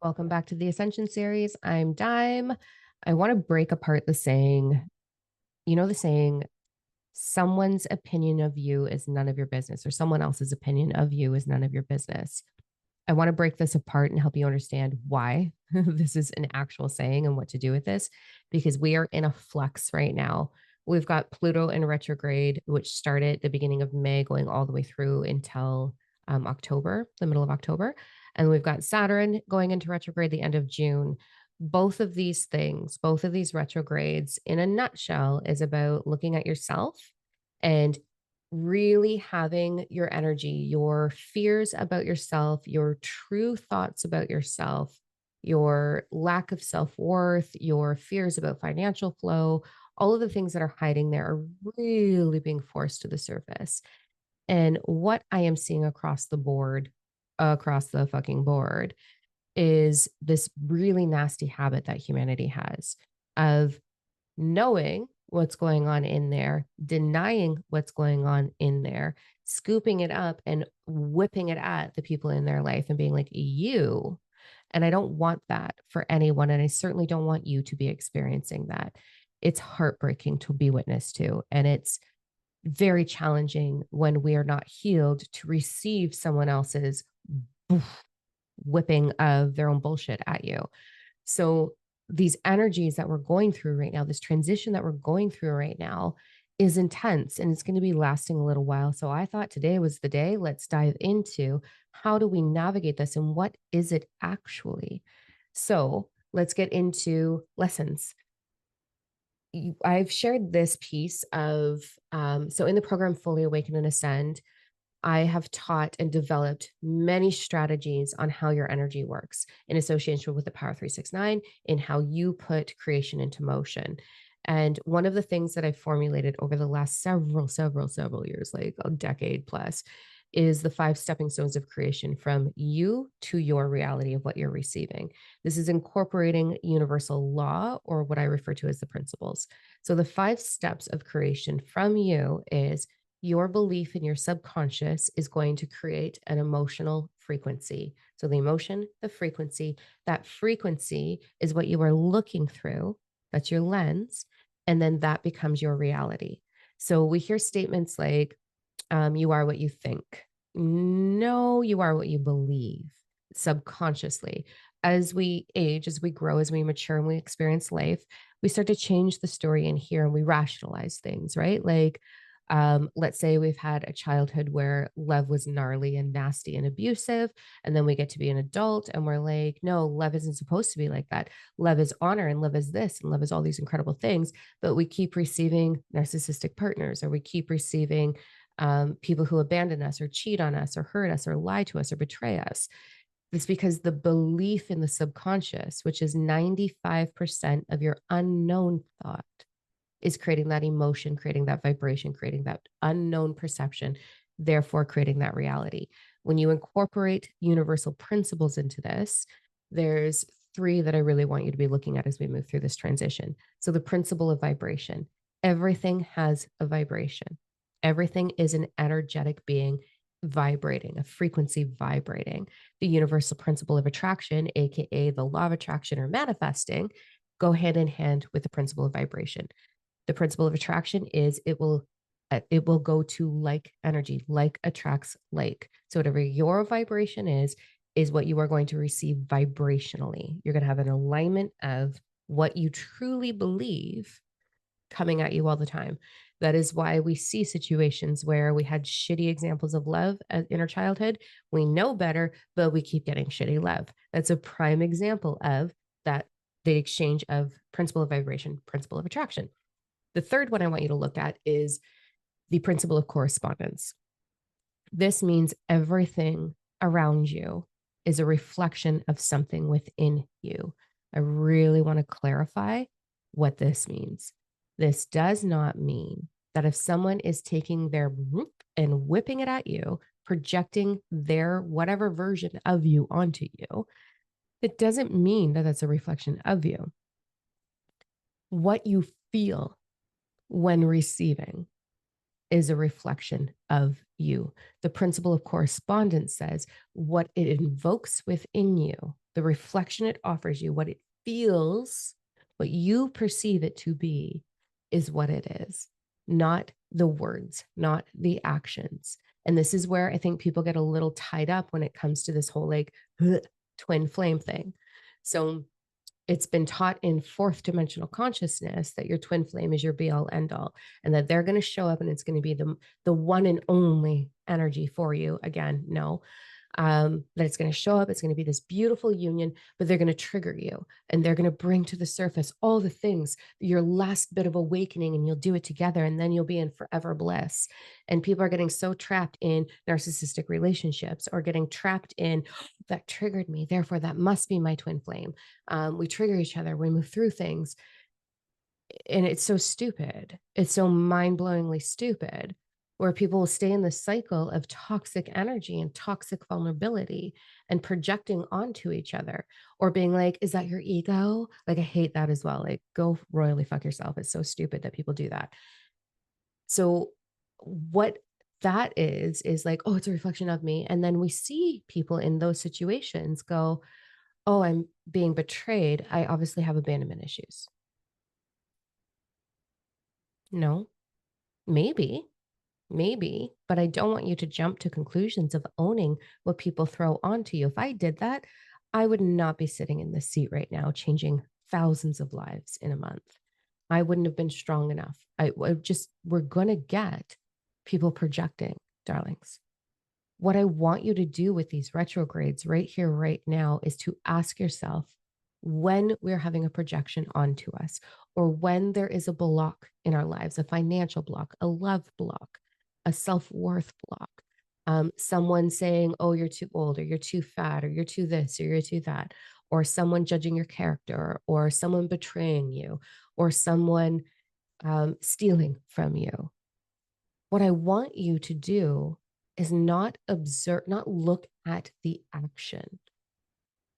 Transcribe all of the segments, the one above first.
Welcome back to the Ascension Series. I'm Dime. I want to break apart the saying, the saying, someone's opinion of you is none of your business, or someone else's opinion of you is none of your business. I want to break this apart and help you understand why this is an actual saying and what to do with this, because we are in a flux right now. We've got Pluto in retrograde, which started the beginning of May, going all the way through until October, the middle of October. And we've got Saturn going into retrograde the end of June. Both of these things, both of these retrogrades, in a nutshell, is about looking at yourself and really having your energy, your fears about yourself, your true thoughts about yourself, your lack of self worth, your fears about financial flow, all of the things that are hiding there are really being forced to the surface. And what I am seeing across the board, across the fucking board, is this really nasty habit that humanity has of knowing what's going on in there, denying what's going on in there, scooping it up and whipping it at the people in their life and being like, you. And I don't want that for anyone. And I certainly don't want you to be experiencing that. It's heartbreaking to be witness to. And it's very challenging when we are not healed to receive someone else's whipping of their own bullshit at you. So these energies that we're going through right now, this transition that we're going through right now is intense and it's going to be lasting a little while. So I thought today was the day. Let's dive into how do we navigate this and what is it actually? So let's get into lessons. I've shared this piece of, so in the program Fully Awaken and Ascend, I have taught and developed many strategies on how your energy works in association with the Power 369 in how you put creation into motion. And one of the things that I've formulated over the last several years, like a decade plus, is the 5 stepping stones of creation from you to your reality of what you're receiving. This is incorporating universal law, or what I refer to as the principles. So the 5 steps of creation from you is your belief in your subconscious is going to create an emotional frequency. So the emotion, the frequency, that frequency is what you are looking through. That's your lens. And then that becomes your reality. So we hear statements like, you are what you think. No, you are what you believe subconsciously. As we age, as we grow, as we mature, and we experience life, we start to change the story in here and we rationalize things, right? Like, let's say we've had a childhood where love was gnarly and nasty and abusive. And then we get to be an adult and we're like, no, love isn't supposed to be like that. Love is honor and love is this and love is all these incredible things. But we keep receiving narcissistic partners, or we keep receiving people who abandon us or cheat on us or hurt us or lie to us or betray us. It's because the belief in the subconscious, which is 95% of your unknown thought, is creating that emotion, creating that vibration, creating that unknown perception, therefore creating that reality. When you incorporate universal principles into this, there's 3 that I really want you to be looking at as we move through this transition. So the principle of vibration. Everything has a vibration. Everything is an energetic being vibrating, a frequency vibrating. The universal principle of attraction, AKA the law of attraction or manifesting, go hand in hand with the principle of vibration. The principle of attraction is it will go to like energy, like attracts like. So whatever your vibration is what you are going to receive vibrationally. You're going to have an alignment of what you truly believe coming at you all the time. That is why we see situations where we had shitty examples of love in our childhood. We know better, but we keep getting shitty love. That's a prime example of that, the exchange of principle of vibration, principle of attraction. The third one I want you to look at is the principle of correspondence. This means everything around you is a reflection of something within you. I really want to clarify what this means. This does not mean that if someone is taking their whoop and whipping it at you, projecting their whatever version of you onto you, it doesn't mean that that's a reflection of you. What you feel when receiving is a reflection of you. The principle of correspondence says what it invokes within you The reflection it offers you, what it feels, what you perceive it to be, is what it is, not the words, not the actions. And this is where I think people get a little tied up when it comes to this whole like twin flame thing. So it's been taught in fourth dimensional consciousness that your twin flame is your be all end all, and that they're going to show up and it's going to be the one and only energy for you. Again, no, that it's going to show up. It's going to be this beautiful union, but they're going to trigger you and they're going to bring to the surface all the things, your last bit of awakening, and you'll do it together. And then you'll be in forever bliss. And people are getting so trapped in narcissistic relationships or getting trapped in that triggered me. Therefore, that must be my twin flame. We trigger each other. We move through things. And it's so stupid. It's so mind-blowingly stupid, where people will stay in the cycle of toxic energy and toxic vulnerability and projecting onto each other, or being like, is that your ego? Like, I hate that as well. Like, go royally fuck yourself. It's so stupid that people do that. So what that is like, oh, it's a reflection of me. And then we see people in those situations go, oh, I'm being betrayed. I obviously have abandonment issues. No, maybe, but I don't want you to jump to conclusions of owning what people throw onto you. If I did that, I would not be sitting in this seat right now, changing thousands of lives in a month. I wouldn't have been strong enough. We're going to get people projecting, darlings. What I want you to do with these retrogrades right here, right now, is to ask yourself, when we're having a projection onto us, or when there is a block in our lives, a financial block, a love block, a self-worth block, someone saying, oh, you're too old, or you're too fat, or you're too this, or you're too that, or someone judging your character, or someone betraying you, or someone stealing from you. What I want you to do is not observe, not look at the action.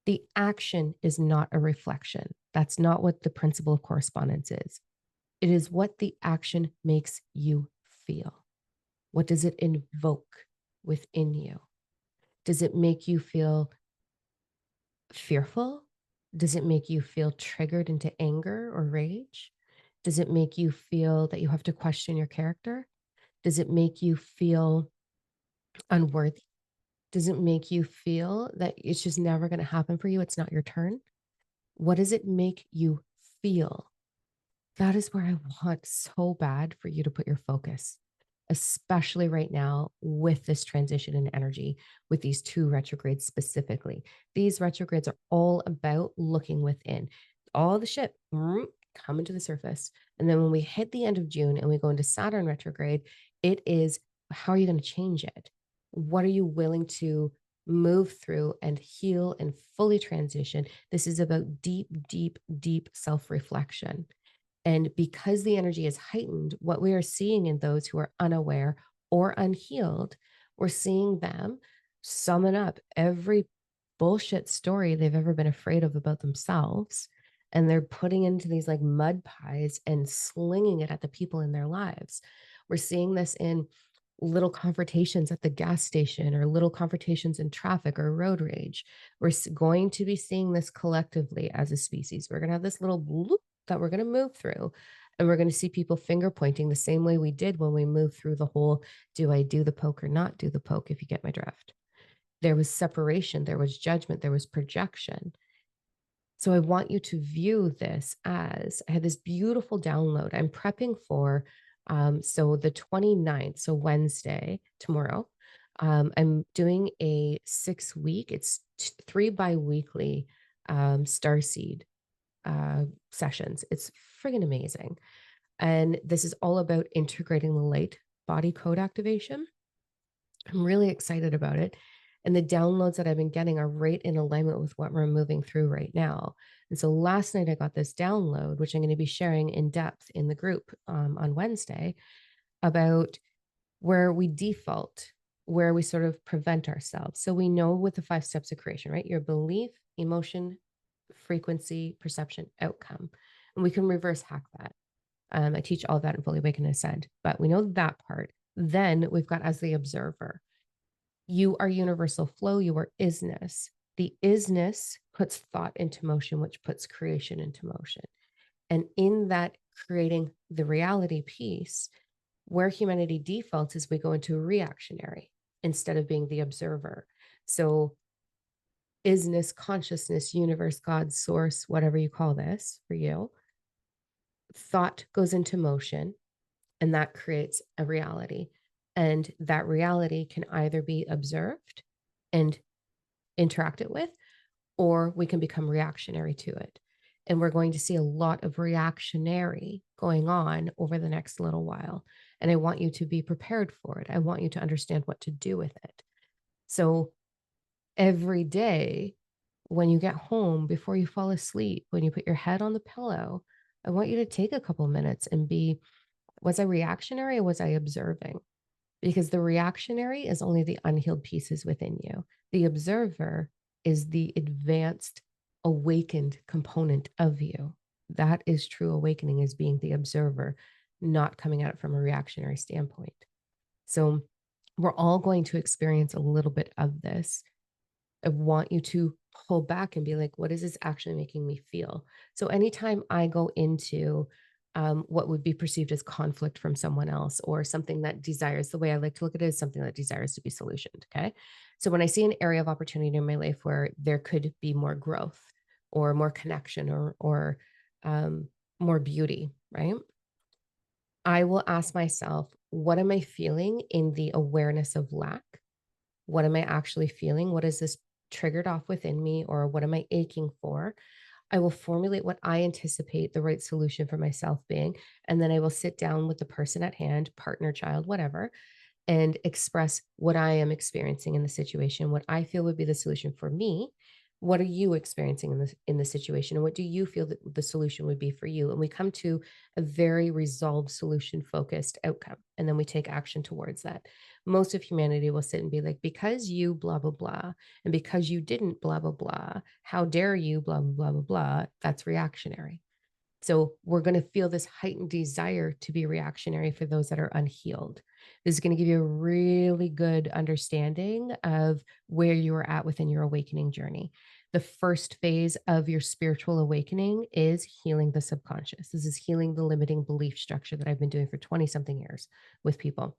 The action is not a reflection. That's not what the principle of correspondence is. It is what the action makes you feel. What does it invoke within you? Does it make you feel fearful? Does it make you feel triggered into anger or rage? Does it make you feel that you have to question your character? Does it make you feel unworthy? Does it make you feel that it's just never going to happen for you? It's not your turn. What does it make you feel? That is where I want so bad for you to put your focus, especially right now with this transition in energy, with these two retrogrades specifically. These retrogrades are all about looking within. All the shit coming to the surface. And then when we hit the end of June and we go into Saturn retrograde, it is, how are you going to change it? What are you willing to move through and heal and fully transition? This is about deep, deep, deep self-reflection. And because the energy is heightened, what we are seeing in those who are unaware or unhealed, we're seeing them summon up every bullshit story they've ever been afraid of about themselves. And they're putting into these like mud pies and slinging it at the people in their lives. We're seeing this in little confrontations at the gas station, or little confrontations in traffic, or road rage. We're going to be seeing this collectively as a species. We're going to have this little loop that we're going to move through, and we're going to see people finger pointing the same way we did when we moved through the whole, do I do the poke or not do the poke, if you get my drift. There was separation, there was judgment, there was projection. So I want you to view this as, I had this beautiful download I'm prepping for. So the 29th, so Wednesday, tomorrow, I'm doing a 6-week, it's 3 bi-weekly starseed sessions. It's friggin' amazing. And this is all about integrating the light body code activation. I'm really excited about it. And the downloads that I've been getting are right in alignment with what we're moving through right now. And so last night I got this download, which I'm going to be sharing in depth in the group on Wednesday, about where we default, where we sort of prevent ourselves. So we know with the 5 steps of creation, right? Your belief, emotion, frequency, perception, outcome. And we can reverse hack that. I teach all of that in Fully Awaken and Ascend, but we know that part. Then we've got as the observer. You are universal flow, you are isness. The isness puts thought into motion, which puts creation into motion. And in that creating the reality piece, where humanity defaults is we go into a reactionary instead of being the observer. So, isness, consciousness, universe, God, source, whatever you call this for you, thought goes into motion and that creates a reality. And that reality can either be observed and interacted with, or we can become reactionary to it. And we're going to see a lot of reactionary going on over the next little while. And I want you to be prepared for it. I want you to understand what to do with it. So every day, when you get home, before you fall asleep, when you put your head on the pillow, I want you to take a couple minutes and be, was I reactionary or was I observing? Because the reactionary is only the unhealed pieces within you. The observer is the advanced, awakened component of you. That is true awakening, is being the observer, not coming at it from a reactionary standpoint. So we're all going to experience a little bit of this. I want you to pull back and be like, what is this actually making me feel? So anytime I go into what would be perceived as conflict from someone else or something that desires, the way I like to look at it is something that desires to be solutioned. Okay. So when I see an area of opportunity in my life where there could be more growth or more connection or um, more beauty, right? I will ask myself, what am I feeling in the awareness of lack? What am I actually feeling? What is this triggered off within me, or what am I aching for? I will formulate what I anticipate the right solution for myself being. And then I will sit down with the person at hand, partner, child, whatever, and express what I am experiencing in the situation, what I feel would be the solution for me. What are you experiencing in the situation? And what do you feel that the solution would be for you? And we come to a very resolved, solution focused outcome. And then we take action towards that. Most of humanity will sit and be like, because you blah, blah, blah, and because you didn't blah, blah, blah, how dare you, blah, blah, blah, blah, blah. That's reactionary. So we're going to feel this heightened desire to be reactionary for those that are unhealed. This is going to give you a really good understanding of where you are at within your awakening journey. The first phase of your spiritual awakening is healing the subconscious. This is healing the limiting belief structure that I've been doing for 20 something years with people.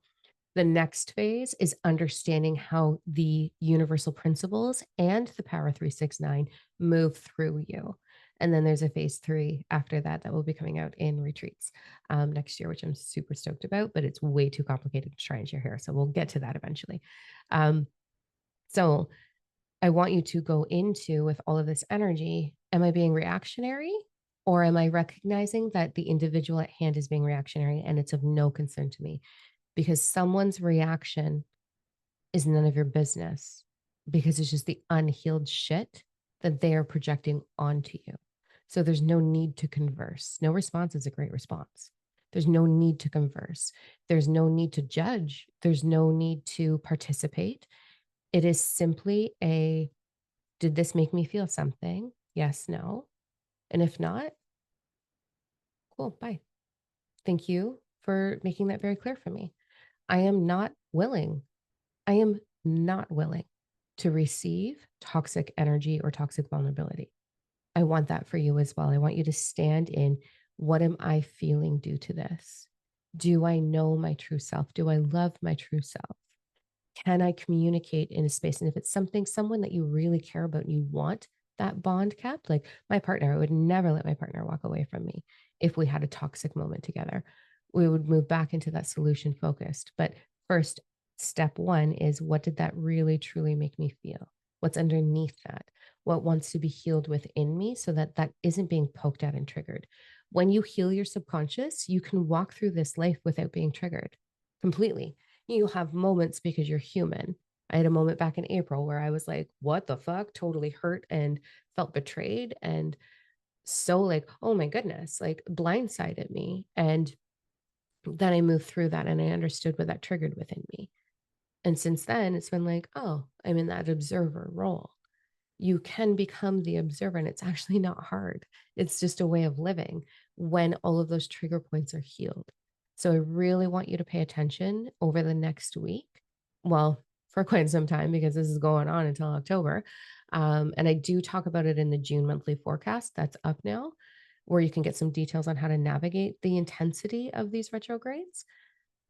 The next phase is understanding how the universal principles and the Power 369 move through you. And then there's a phase 3 after that that will be coming out in retreats next year, which I'm super stoked about, but it's way too complicated to try and share here. So we'll get to that eventually. Um, so I want you to go into with all of this energy. Am I being reactionary? Or am I recognizing that the individual at hand is being reactionary and it's of no concern to me? Because someone's reaction is none of your business, because it's just the unhealed shit that they are projecting onto you. So there's no need to converse. No response is a great response. There's no need to converse. There's no need to judge. There's no need to participate. It is simply a, did this make me feel something? Yes, no. And if not, cool, bye. Thank you for making that very clear for me. I am not willing. I am not willing to receive toxic energy or toxic vulnerability. I want that for you as well. I want you to stand in, what am I feeling due to this? Do I know my true self? Do I love my true self? Can I communicate in a space? And if it's someone that you really care about and you want that bond kept, like my partner, I would never let my partner walk away from me if we had a toxic moment together. We would move back into that solution focused. But first, step one is, what did that really truly make me feel? What's underneath that? What wants to be healed within me so that that isn't being poked at and triggered? When you heal your subconscious, you can walk through this life without being triggered completely. You'll have moments because you're human. I had a moment back in April where I was like, what the fuck? Totally hurt and felt betrayed. And so, like, oh my goodness, like blindsided me. And then I moved through that and I understood what that triggered within me. And since then, it's been like, oh, I'm in that observer role. You can become the observer, and it's actually not hard. It's just a way of living when all of those trigger points are healed. So I really want you to pay attention over the next week. Well, for quite some time, because this is going on until October. And I do talk about it in the June monthly forecast that's up now, where you can get some details on how to navigate the intensity of these retrogrades.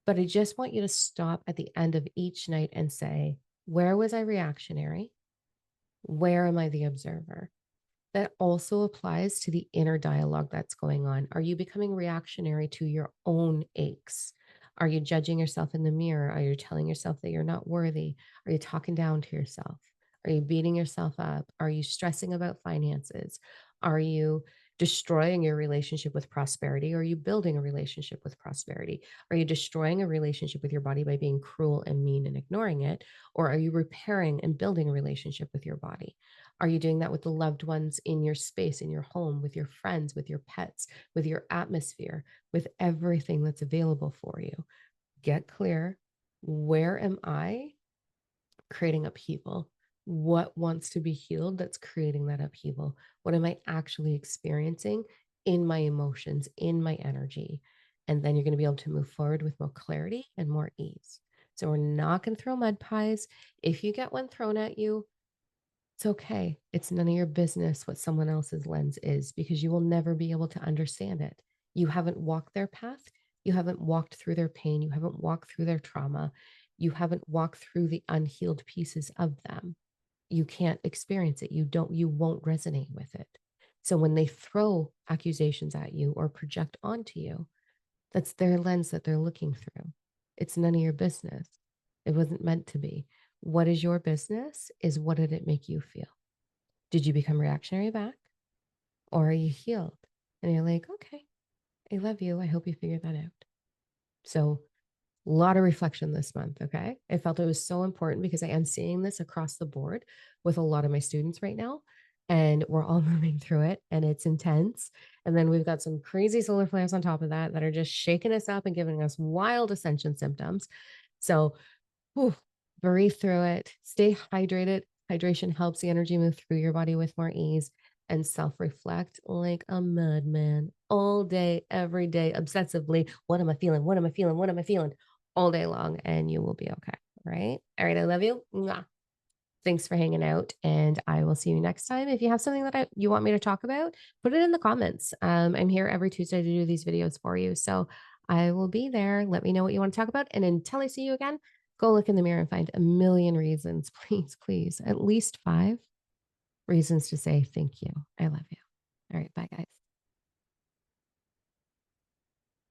But I just want you to stop at the end of each night and say, where was I reactionary? Where am I the observer? That also applies to the inner dialogue that's going on. Are you becoming reactionary to your own aches? Are you judging yourself in the mirror? Are you telling yourself that you're not worthy? Are you talking down to yourself? Are you beating yourself up? Are you stressing about finances? Are you destroying your relationship with prosperity? Or are you building a relationship with prosperity? Are you destroying a relationship with your body by being cruel and mean and ignoring it? Or are you repairing and building a relationship with your body? Are you doing that with the loved ones in your space, in your home, with your friends, with your pets, with your atmosphere, with everything that's available for you? Get clear. Where am I creating upheaval? What wants to be healed that's creating that upheaval? What am I actually experiencing in my emotions, in my energy? And then you're going to be able to move forward with more clarity and more ease. So we're not going to throw mud pies. If you get one thrown at you, it's okay. It's none of your business what someone else's lens is because you will never be able to understand it. You haven't walked their path. You haven't walked through their pain. You haven't walked through their trauma. You haven't walked through the unhealed pieces of them. You can't experience it. You won't resonate with it. So when they throw accusations at you or project onto you, that's their lens that they're looking through. It's none of your business. It wasn't meant to be. What is your business is what did it make you feel? Did you become reactionary back or are you healed? And you're like, okay, I love you. I hope you figure that out. So, a lot of reflection this month. Okay. I felt it was so important because I am seeing this across the board with a lot of my students right now. And we're all moving through it and it's intense. And then we've got some crazy solar flares on top of that that are just shaking us up and giving us wild ascension symptoms. So whew, breathe through it, stay hydrated. Hydration helps the energy move through your body with more ease and self reflect like a madman all day, every day, obsessively. What am I feeling? What am I feeling? What am I feeling? All day long, and you will be okay. Right. All right. I love you. Mwah. Thanks for hanging out, and I will see you next time. If you have something that you want me to talk about, put it in the comments. I'm here every Tuesday to do these videos for you. So I will be there. Let me know what you want to talk about. And until I see you again, go look in the mirror and find a million reasons, please, please, at least 5 reasons to say thank you. I love you. All right. Bye, guys.